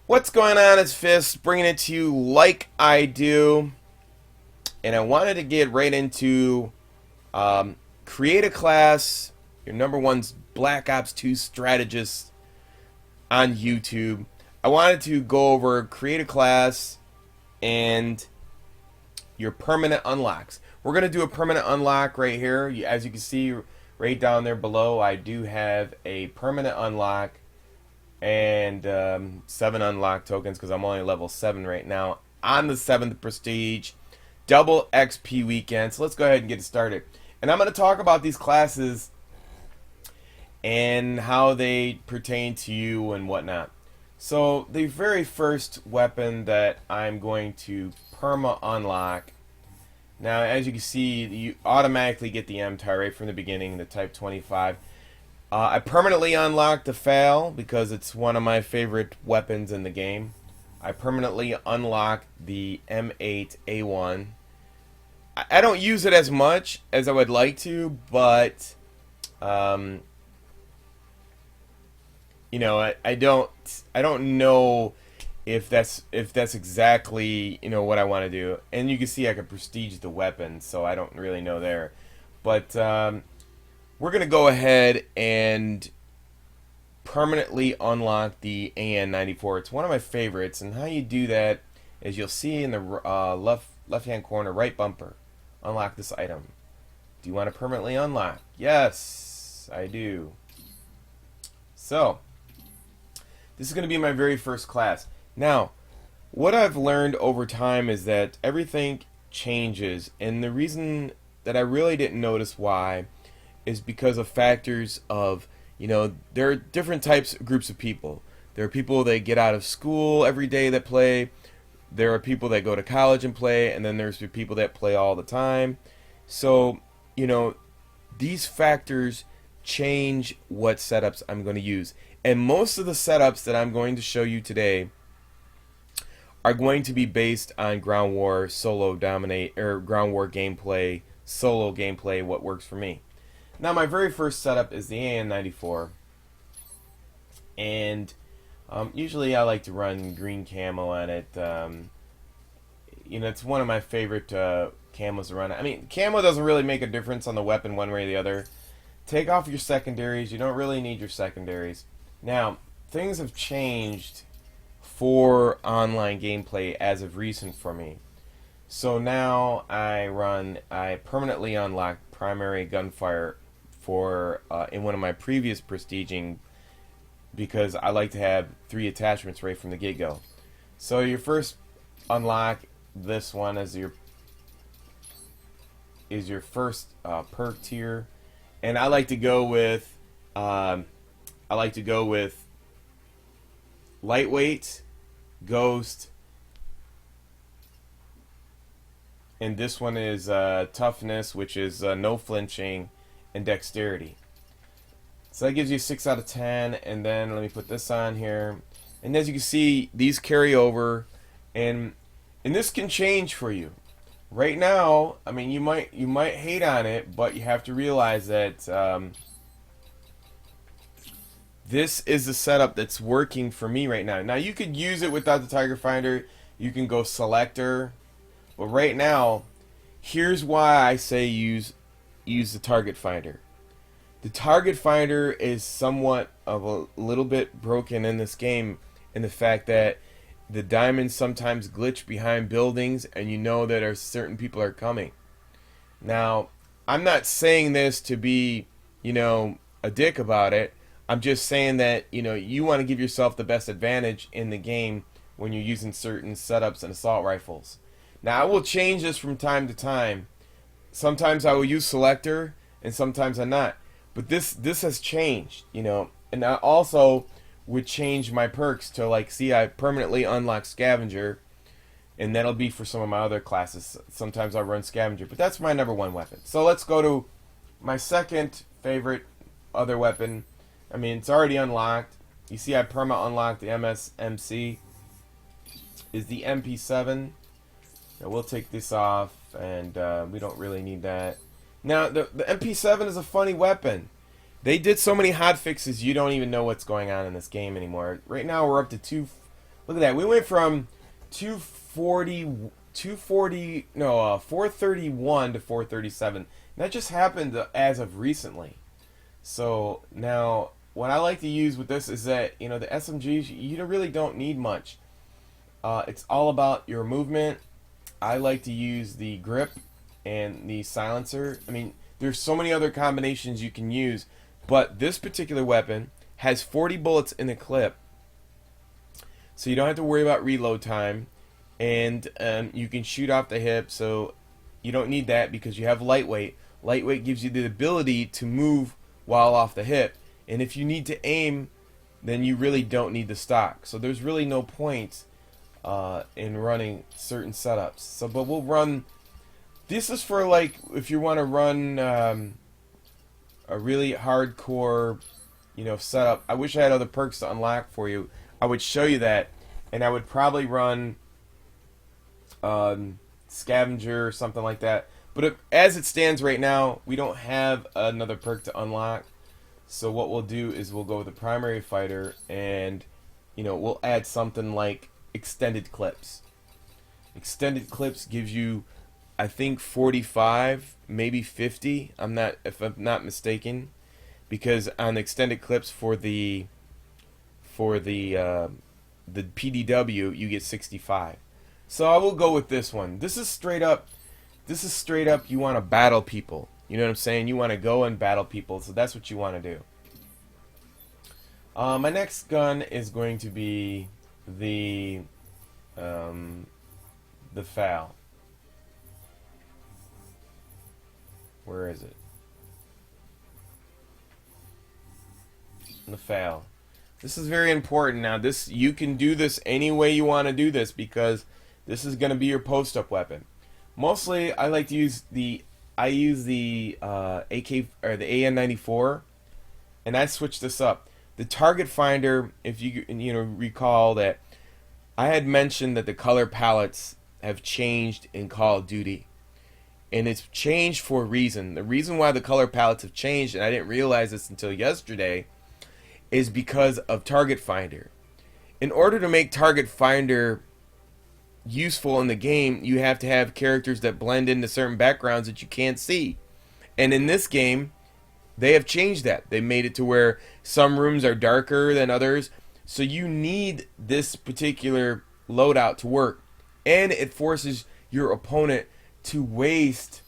What's going on? It's Fist bringing it to you like I do. And I wanted to get right into create a class, your number one's Black Ops 2 strategist on YouTube. I wanted to go over create a class and your permanent unlocks. We're going to do a permanent unlock right here. As you can see right down there below, I do have a permanent unlock and 7 unlock tokens because I'm only level 7 right now on the 7th prestige double XP weekend. So let's go ahead and get started. And I'm going to talk about these classes and how they pertain to you and whatnot. So the very first weapon that I'm going to perma unlock, now as you can see, you automatically get the M-Type right from the beginning, the Type 25. I permanently unlocked the FAL because it's one of my favorite weapons in the game. I permanently unlocked the M8A1. I don't use it as much as I would like to, but you know, I don't know if that's exactly, you know, what I want to do. And you can see I can prestige the weapon, so I don't really know there. But we're going to go ahead and permanently unlock the AN94. It's one of my favorites, and how you do that is you'll see in the left-hand corner, right bumper, unlock this item. Do you want to permanently unlock? Yes, I do. So, this is going to be my very first class. Now, what I've learned over time is that everything changes, and the reason that I really didn't notice why is because of factors of, you know, there are different groups of people. There are people that get out of school every day that play. There are people that go to college and play, and then there's people that play all the time. So, you know, these factors change what setups I'm going to use. And most of the setups that I'm going to show you today are going to be based on ground war solo dominate or ground war gameplay, solo gameplay, what works for me. Now, my very first setup is the AN94, and usually I like to run green camo on it. You know, it's one of my favorite camos to run. I mean, camo doesn't really make a difference on the weapon one way or the other. Take off your secondaries. You don't really need your secondaries. Now, things have changed for online gameplay as of recent for me. So now I permanently unlock primary gunfire for in one of my previous prestiging because I like to have 3 attachments right from the get-go. So your first unlock, this one is your first perk tier, and I like to go with lightweight, ghost, and this one is toughness, which is no flinching, and dexterity. So that gives you 6 out of 10, and then let me put this on here. And as you can see, these carry over, and this can change for you. Right now, I mean, you might hate on it, but you have to realize that this is the setup that's working for me right now. Now, you could use it without the Tiger Finder. You can go selector. But right now, here's why I say use the target finder. The target finder is somewhat of a little bit broken in this game in the fact that the diamonds sometimes glitch behind buildings and you know that certain people are coming. Now, I'm not saying this to be, you know, a dick about it. I'm just saying that, you know, you want to give yourself the best advantage in the game when you're using certain setups and assault rifles. Now, I will change this from time to time. Sometimes I will use selector, and sometimes I'm not. But this has changed, you know. And I also would change my perks to, like, see, I permanently unlock scavenger, and that'll be for some of my other classes. Sometimes I'll run scavenger, but that's my number one weapon. So let's go to my second favorite other weapon. I mean, it's already unlocked. You see I perma unlocked the MSMC. Is the MP7. Now we'll take this off, and we don't really need that. Now, the MP7 is a funny weapon. They did so many hot fixes, you don't even know what's going on in this game anymore. Right now, we're up to Look at that. We went from 431 to 437. That just happened as of recently. So now, what I like to use with this is that the SMGs, you really don't need much. It's all about your movement. I like to use the grip and the silencer. I mean, there's so many other combinations you can use, but this particular weapon has 40 bullets in the clip, so you don't have to worry about reload time, and you can shoot off the hip, so you don't need that because you have lightweight. Lightweight gives you the ability to move while off the hip, and if you need to aim, then you really don't need the stock. So there's really no point in running certain setups. So, but we'll run. This is for like if you want to run a really hardcore, setup. I wish I had other perks to unlock for you. I would show you that, and I would probably run scavenger or something like that. But as it stands right now, we don't have another perk to unlock. So what we'll do is we'll go with the primary fighter, and we'll add something like extended clips. Extended clips gives you, I think, 45, maybe 50. If I'm not mistaken, because on extended clips for the PDW you get 65. So I will go with this one. This is straight up. You want to battle people. You know what I'm saying? You want to go and battle people. So that's what you want to do. My next gun is going to be the FAL. Where is it? The FAL. This is very important. Now, you can do this any way you want to do this because this is going to be your post-up weapon. Mostly, I like to use the AK or the AN94, and I switched this up. The target finder, if you recall that I had mentioned that the color palettes have changed in Call of Duty, and it's changed for a reason. The reason why the color palettes have changed, and I didn't realize this until yesterday, is because of target finder. In order to make target finder useful in the game, you have to have characters that blend into certain backgrounds that you can't see. And in this game, they have changed that. They made it to where some rooms are darker than others. So you need this particular loadout to work. And it forces your opponent to waste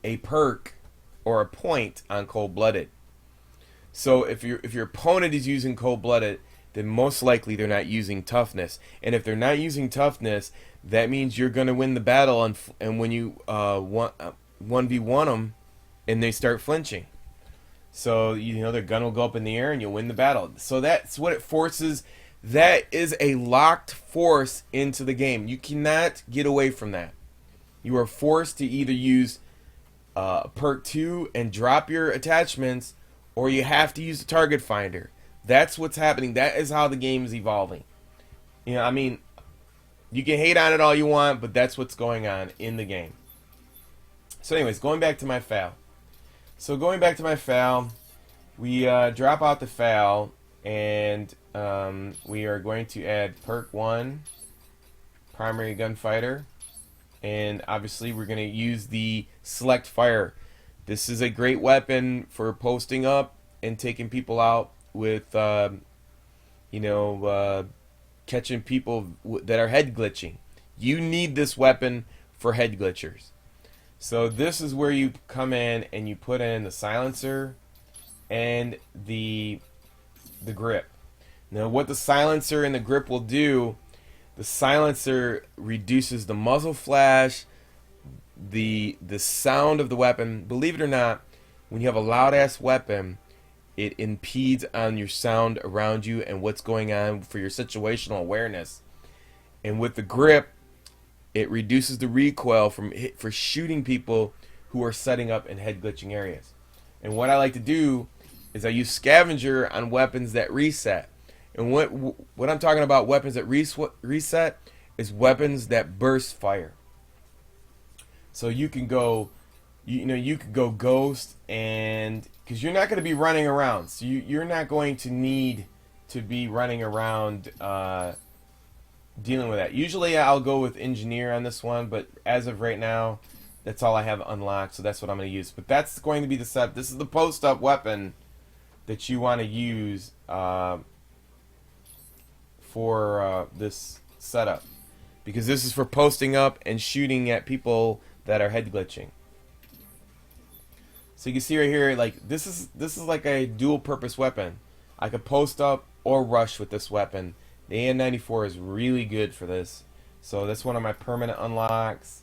a perk or a point on cold-blooded. So if your opponent is using cold-blooded, then most likely they're not using toughness. And if they're not using toughness, that means you're going to win the battle. And when you 1v1 them, and they start flinching. So, their gun will go up in the air and you'll win the battle. So that's what it forces. That is a locked force into the game. You cannot get away from that. You are forced to either use perk 2 and drop your attachments, or you have to use the target finder. That's what's happening. That is how the game is evolving. You can hate on it all you want, but that's what's going on in the game. So anyways, going back to my FAL. We drop out the FAL, and we are going to add perk 1, primary gunfighter, and obviously we're going to use the select fire. This is a great weapon for posting up and taking people out with, catching people that are head glitching. You need this weapon for head glitchers. So this is where you come in and you put in the silencer and the grip. Now what the silencer and the grip will do, the silencer reduces the muzzle flash, the sound of the weapon. Believe it or not, when you have a loud ass weapon, it impedes on your sound around you and what's going on for your situational awareness. And with the grip, it reduces the recoil for shooting people who are setting up in head glitching areas. And what I like to do is I use scavenger on weapons that reset. And what I'm talking about, weapons that reset, is weapons that burst fire. So you can go, you can go ghost, and because you're not going to be running around, so you're not going to need to be running around dealing with that. Usually I'll go with engineer on this one, but as of right now, that's all I have unlocked, so that's what I'm going to use. But that's going to be the setup. This is the post-up weapon that you want to use for this setup, because this is for posting up and shooting at people that are head glitching. So you can see right here, like this is like a dual-purpose weapon. I could post up or rush with this weapon. The AN-94 is really good for this. So that's one of my permanent unlocks.